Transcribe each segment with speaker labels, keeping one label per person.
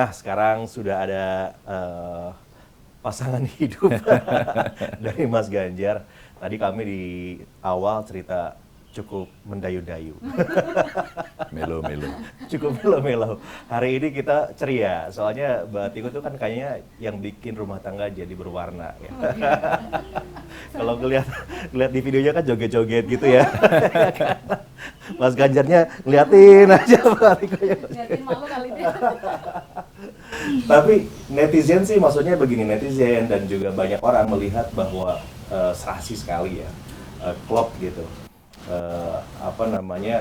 Speaker 1: Nah, sekarang sudah ada pasangan hidup dari Mas Ganjar. Tadi kami di awal cerita cukup mendayu-dayu.
Speaker 2: Melo-melo.
Speaker 1: Cukup melo-melo. Hari ini kita ceria, soalnya Mbak Tiko tuh kan kayaknya yang bikin rumah tangga jadi berwarna. Ya. Kalau ngeliat di videonya kan joget-joget gitu ya. Mas Ganjarnya ngeliatin aja Mbak Tiko.
Speaker 3: Ngeliatin malu kali dia.
Speaker 1: Tapi netizen sih, maksudnya begini, netizen dan juga banyak orang melihat bahwa serasi sekali ya, klop gitu.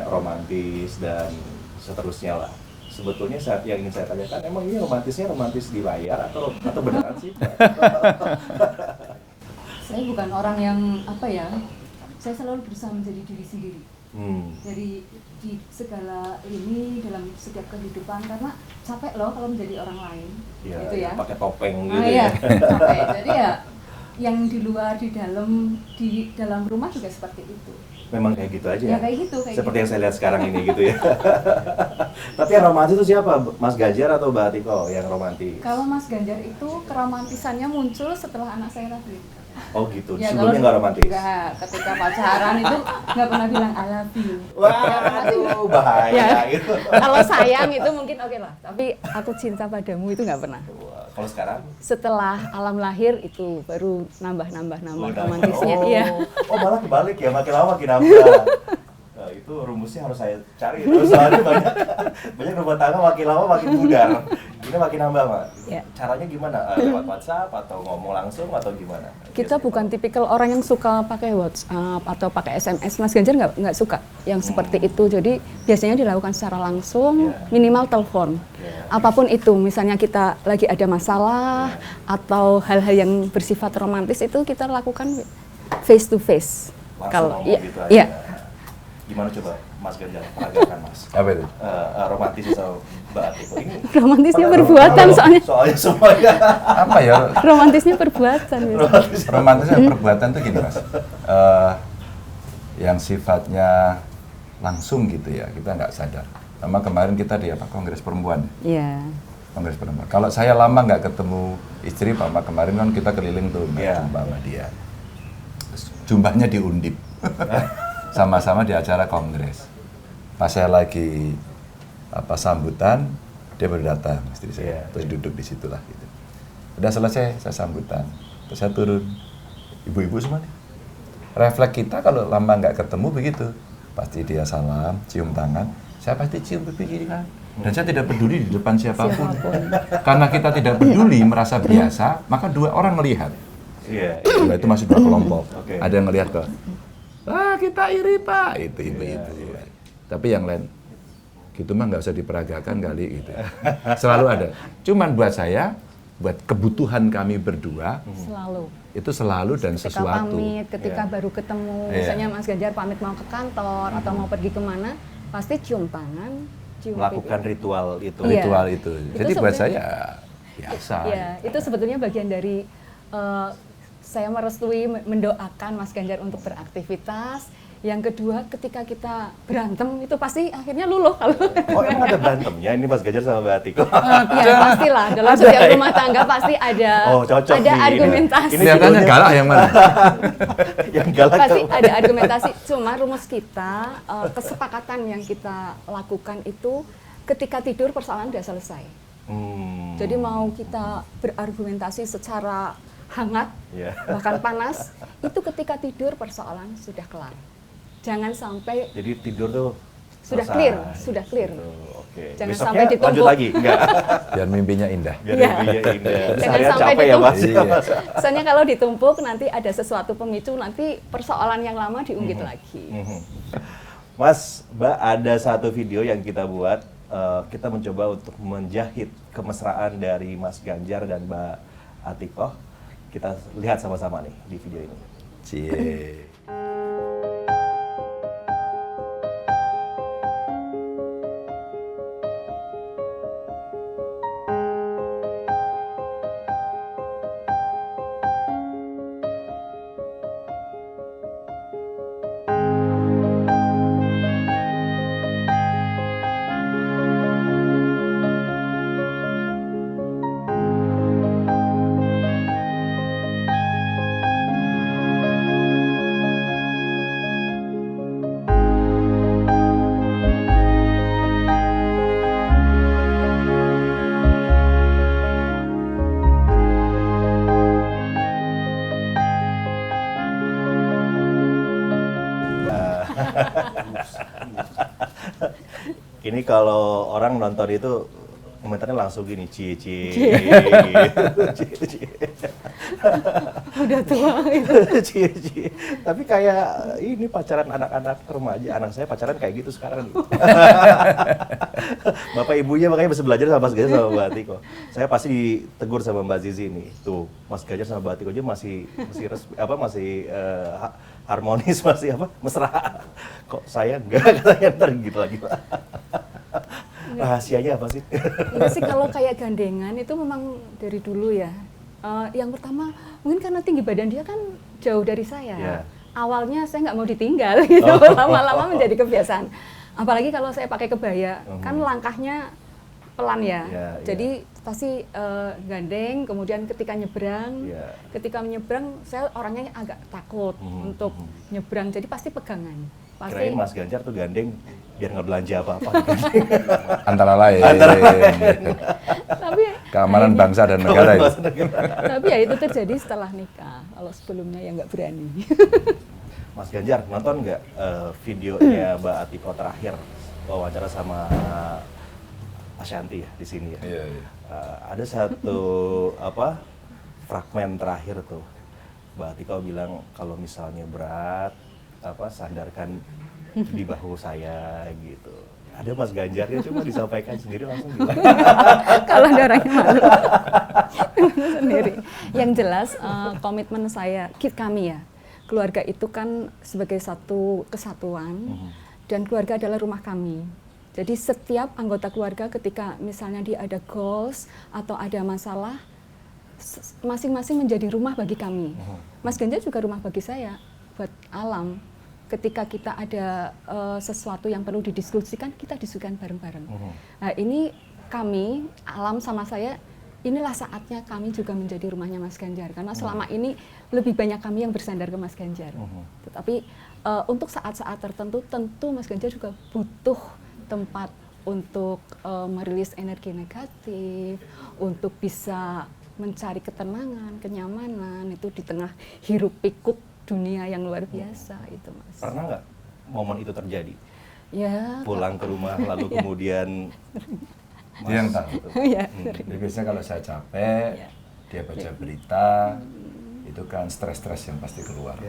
Speaker 1: Romantis dan seterusnya lah. Sebetulnya saat yang ingin saya tanyakan, emang ini romantisnya romantis di layar atau beneran sih?
Speaker 3: Saya bukan orang yang saya selalu berusaha menjadi diri sendiri. Dari di segala ini dalam setiap kehidupan, karena capek loh kalau menjadi orang lain.
Speaker 1: Ya,
Speaker 3: gitu ya.
Speaker 1: Pakai topeng gitu
Speaker 3: Iya,
Speaker 1: ya.
Speaker 3: capek. Jadi ya yang di luar, di dalam rumah juga seperti itu.
Speaker 1: Memang kayak gitu aja
Speaker 3: Ya kayak gitu.
Speaker 1: Seperti yang saya lihat sekarang ini gitu ya. Tapi yang romantis itu siapa? Mas Ganjar atau Mbak Tiko yang romantis?
Speaker 3: Kalau Mas Ganjar itu keromantisannya muncul setelah anak saya lahir.
Speaker 1: Oh gitu,
Speaker 3: Ya,
Speaker 1: sebelumnya nggak romantis?
Speaker 3: Enggak, ketika pacaran itu nggak pernah bilang I love you.
Speaker 1: Waduh, bahaya
Speaker 3: Ya.
Speaker 1: gitu.
Speaker 3: Kalau sayang itu mungkin oke lah, tapi aku cinta padamu itu nggak pernah.
Speaker 1: Wah, kalau sekarang?
Speaker 3: Setelah alam lahir itu baru nambah
Speaker 1: Udah.
Speaker 3: romantisnya. Iya.
Speaker 1: Oh malah kebalik ya, makin lama makin nambah. Nah, itu rumusnya harus saya cari terus, soalnya banyak rumah tangga makin lama makin pudar. Ini makin nambah, Mak.
Speaker 3: Ya.
Speaker 1: Caranya gimana? Lewat WhatsApp atau ngomong langsung atau gimana?
Speaker 3: Kita bukan tipikal orang yang suka pakai WhatsApp atau pakai SMS. Mas Ganjar nggak suka yang seperti itu. Jadi biasanya dilakukan secara langsung, minimal telepon. Apapun itu, misalnya kita lagi ada masalah atau hal-hal yang bersifat romantis itu kita lakukan face to face.
Speaker 1: Langsung ngomong gitu aja.
Speaker 3: Iya.
Speaker 1: Gimana coba Mas Ganjar peragakan, Mas?
Speaker 2: Apa itu?
Speaker 1: Romantis atau Mbak Tiko ini?
Speaker 3: Romantisnya perbuatan soalnya.
Speaker 1: Soalnya semuanya.
Speaker 2: Apa ya?
Speaker 3: Romantisnya perbuatan.
Speaker 2: Romantisnya perbuatan tuh gini, Mas. Yang sifatnya langsung gitu ya, kita nggak sadar. Sama kemarin kita di Kongres Perempuan.
Speaker 3: Iya.
Speaker 2: Kongres Perempuan. Kalau saya lama nggak ketemu istri, Mama kemarin kan kita keliling tuh jumpa sama dia. Terus jumpanya di Undip. Sama-sama di acara kongres. Pas saya lagi sambutan, dia baru datang istri saya. Terus duduk di situlah gitu. Udah selesai, saya sambutan. Terus saya turun. Ibu-ibu semua nih. Refleks kita kalau lama nggak ketemu begitu. Pasti dia salam, cium tangan. Saya pasti cium pipi kiri kan. Dan saya tidak peduli di depan siapapun. Karena kita tidak peduli, merasa biasa, maka dua orang melihat.
Speaker 1: Iya.
Speaker 2: Itu masih dua kelompok.
Speaker 1: Oke.
Speaker 2: Ada yang ngelihat kok. Kita iri Pak, itu ibu-ibu. Tapi yang lain, gitu mah nggak usah diperagakan kali gitu. Selalu ada. Cuman buat saya, buat kebutuhan kami berdua, itu selalu dan
Speaker 3: Ketika
Speaker 2: sesuatu.
Speaker 3: pamit, ketika baru ketemu, misalnya Mas Ganjar pamit mau ke kantor atau mau pergi kemana, pasti cium tangan, cium
Speaker 1: Melakukan
Speaker 3: pipi.
Speaker 1: ritual itu.
Speaker 3: Iya.
Speaker 2: Ritual itu. Jadi buat
Speaker 3: sebenarnya-
Speaker 2: saya biasa.
Speaker 3: Iya, itu sebetulnya bagian dari saya merestui, mendoakan Mas Ganjar untuk beraktivitas. Yang kedua, ketika kita berantem itu pasti akhirnya luluh kalau.
Speaker 1: Oh, emang ada berantemnya ini Mas Ganjar sama Mbak Tiko?
Speaker 3: Ya pastilah, dalam setiap rumah tangga pasti ada
Speaker 1: cocok
Speaker 3: ada
Speaker 1: nih.
Speaker 3: argumentasi.
Speaker 1: Ini
Speaker 2: Kelihatannya galak yang mana?
Speaker 1: Yang galak
Speaker 3: Pasti
Speaker 1: tuh.
Speaker 3: ada argumentasi. Cuma rumus kita, kesepakatan yang kita lakukan itu ketika tidur persoalan sudah selesai. Jadi mau kita berargumentasi secara hangat, bahkan panas, itu ketika tidur persoalan sudah kelar. Jangan sampai
Speaker 1: Jadi tidur tuh
Speaker 3: sudah
Speaker 1: selesai.
Speaker 3: clear.
Speaker 1: Gitu, oke.
Speaker 3: Jangan
Speaker 1: Besoknya
Speaker 3: sampai ditumpuk.
Speaker 1: lanjut lagi? Enggak.
Speaker 2: Biar mimpinya indah.
Speaker 1: Biar
Speaker 3: Iya.
Speaker 1: mimpinya indah.
Speaker 3: Jangan
Speaker 1: Seharian
Speaker 3: sampai
Speaker 1: capek ya, Mas.
Speaker 2: Iya.
Speaker 3: Soalnya kalau ditumpuk nanti ada sesuatu pemicu, nanti persoalan yang lama diungkit lagi.
Speaker 1: Mas, Mbak, ada satu video yang kita buat. Kita mencoba untuk menjahit kemesraan dari Mas Ganjar dan Mbak Atikoh. Kita lihat sama-sama nih di video ini.
Speaker 2: Cie.
Speaker 1: Ini kalau orang nonton itu komentarnya langsung gini, cie cie, cie.
Speaker 3: Udah tua gitu.
Speaker 1: Cie cie. Tapi kayak ini pacaran anak-anak remaja, anak saya pacaran kayak gitu sekarang. Bapak ibunya makanya bisa belajar sama Mas Ganjar sama Mbak Atiko. Saya pasti ditegur sama Mbak Zizi nih. Tuh, Mas Ganjar sama Mbak Atiko aja masih harmonis, masih mesra. Kok saya enggak, katanya ntar gitu lagi. Rahasianya apa sih?
Speaker 3: Enggak sih, kalau kayak gandengan itu memang dari dulu ya. Yang pertama mungkin karena tinggi badan dia kan jauh dari saya.
Speaker 1: Yeah.
Speaker 3: Awalnya saya nggak mau ditinggal gitu, lama-lama menjadi kebiasaan. Apalagi kalau saya pakai kebaya, kan langkahnya pelan ya.
Speaker 1: Yeah,
Speaker 3: Jadi pasti gandeng, kemudian ketika nyebrang, ketika menyebrang saya orangnya agak takut untuk nyebrang, jadi pasti pegangan.
Speaker 1: Kirain Mas Ganjar tuh gandeng biar nggak belanja apa-apa.
Speaker 2: Antara lain.
Speaker 3: Tapi
Speaker 2: Keamanan bangsa dan negara itu.
Speaker 3: tapi ya itu terjadi setelah nikah. Kalau sebelumnya ya nggak berani.
Speaker 1: Mas Ganjar, nonton nggak videonya Mbak Atiko terakhir wawancara sama Ashanti ya di sini ya?
Speaker 2: Iya, iya.
Speaker 1: Ada satu fragmen terakhir tuh Mbak Atiko bilang kalau misalnya berat sandarkan di bahu saya gitu. Ada Mas Ganjarnya cuma disampaikan sendiri langsung gimana?
Speaker 3: Kalau ada orangnya malu sendiri. Yang jelas komitmen saya, kami ya, keluarga itu kan sebagai satu kesatuan dan keluarga adalah rumah kami. Jadi setiap anggota keluarga ketika misalnya dia ada goals atau ada masalah, masing-masing menjadi rumah bagi kami. Mas Ganjar juga rumah bagi saya, buat Alam. Ketika kita ada sesuatu yang perlu didiskusikan, kita diskusikan bareng-bareng. Nah ini kami, Alam sama saya, inilah saatnya kami juga menjadi rumahnya Mas Ganjar. Karena selama ini lebih banyak kami yang bersandar ke Mas Ganjar. Tetapi untuk saat-saat tertentu, tentu Mas Ganjar juga butuh tempat untuk merilis energi negatif, untuk bisa mencari ketenangan, kenyamanan, itu di tengah hiruk pikuk dunia yang luar biasa itu, Mas.
Speaker 1: Pernah nggak momen itu terjadi?
Speaker 3: Ya.
Speaker 1: Pulang ke rumah lalu kemudian
Speaker 2: Dia yang tahu.
Speaker 3: Ya.
Speaker 2: Jadi biasanya kalau saya capek, dia baca berita, itu kan stres-stres yang pasti keluar.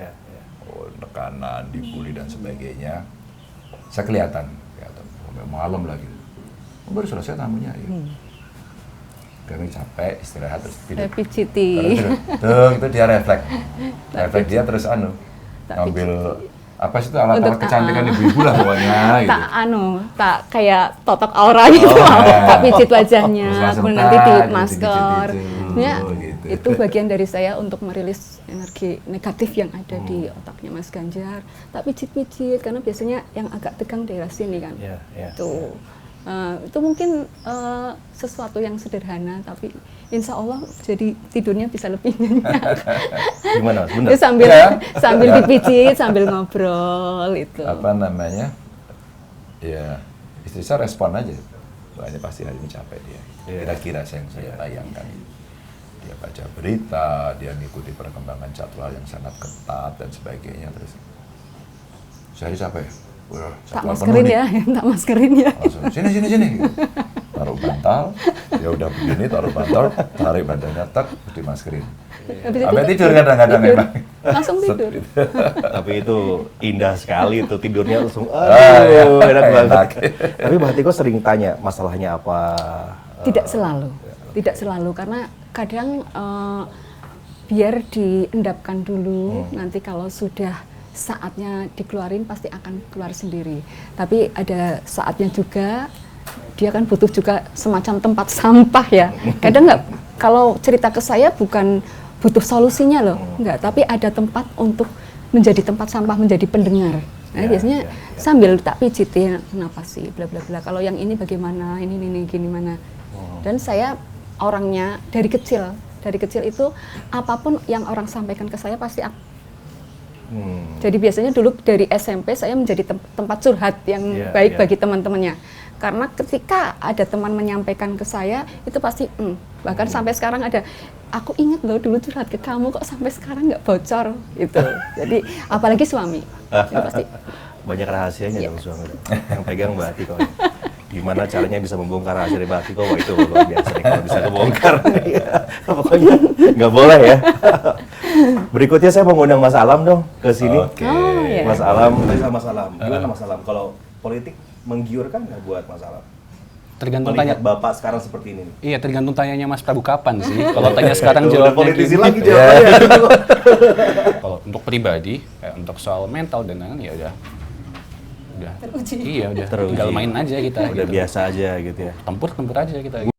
Speaker 2: Oh, tekanan, dibully dan sebagainya. Saya kelihatan, malam lagi. Oh, baru selesai tamunya. Ya. Kami capek, istirahat terus tidur.
Speaker 3: Pijiti.
Speaker 2: Tuh, itu dia refleks. Refleks dia terus ngambil apa sih itu alat-alat kecantikan ibu-ibu lah pokoknya gitu.
Speaker 3: Tak kayak totok aura gitu. Tak pijit wajahnya, kemudian nanti di masker. Ya,
Speaker 2: gitu.
Speaker 3: itu bagian dari saya untuk merilis energi negatif yang ada di otaknya Mas Ganjar. Tak pijit-pijit karena biasanya yang agak tegang daerah sini kan. Tuh. Itu mungkin sesuatu yang sederhana, tapi insya Allah jadi tidurnya bisa lebih nyenyak.
Speaker 1: Gimana, Mas?
Speaker 3: Bener? Sambil dipijit, sambil ngobrol itu.
Speaker 2: Apa namanya? Ya, istri saya respon aja. Ini pasti hari ini capek dia. Kira-kira yang saya bayangkan. Dia baca berita, dia ngikuti perkembangan jadwal yang sangat ketat dan sebagainya. Terus, saya capek.
Speaker 3: Tak maskerin ya, tak maskerin ya.
Speaker 2: Langsung, sini. Taruh bantal, ya udah begini, taruh bantal, tarik badannya, tak, di maskerin. Sampai tidur kadang-kadang memang.
Speaker 3: Langsung tidur.
Speaker 1: Tapi itu indah sekali tuh tidurnya langsung, enak banget. Tapi Mbak Atiko sering tanya masalahnya apa?
Speaker 3: Tidak selalu, karena kadang biar diendapkan dulu, nanti kalau sudah saatnya dikeluarin pasti akan keluar sendiri. Tapi ada saatnya juga dia kan butuh juga semacam tempat sampah ya. Kadang nggak, kalau cerita ke saya bukan butuh solusinya loh, nggak. Tapi ada tempat untuk menjadi tempat sampah, menjadi pendengar. Nah, biasanya sambil tak pijitin, kenapa sih, bla bla bla. Kalau yang ini bagaimana, ini gini mana. Dan saya orangnya dari kecil itu apapun yang orang sampaikan ke saya pasti jadi biasanya dulu dari SMP saya menjadi tempat curhat yang baik bagi teman-temannya. Karena ketika ada teman menyampaikan ke saya, itu pasti bahkan sampai sekarang ada, aku ingat loh dulu curhat ke kamu kok sampai sekarang nggak bocor gitu. Jadi apalagi suami, itu pasti
Speaker 1: Banyak rahasianya
Speaker 3: Iya.
Speaker 1: dong suami dong. Yang pegang Mbak Atiko. Gimana caranya bisa membongkar rahasia dari Mbak Atiko? Wah itu luar biasa nih kalau bisa kebongkar. Pokoknya nggak boleh ya. Berikutnya saya mau ngundang Mas Alam dong ke sini.
Speaker 2: Oke.
Speaker 3: Oh, iya.
Speaker 1: Mas Alam, Mas Alam. Gimana Mas Alam? Kalau politik menggiurkan nggak buat Mas Alam?
Speaker 4: Tergantung
Speaker 1: Melihat
Speaker 4: tanya.
Speaker 1: Bapak sekarang seperti ini nih.
Speaker 4: Iya, tergantung tanyanya Mas Prabu kapan sih. Kalau tanya sekarang
Speaker 1: Udah
Speaker 4: jawabnya
Speaker 1: politisi
Speaker 4: gini.
Speaker 1: lagi jawabannya.
Speaker 4: Kalau untuk pribadi, untuk soal mental dan lain-lain ya udah. Iya, udah.
Speaker 1: Teruji.
Speaker 4: Tinggal main aja kita.
Speaker 1: Udah
Speaker 4: gitu.
Speaker 1: biasa aja gitu ya.
Speaker 4: Tempur aja kita.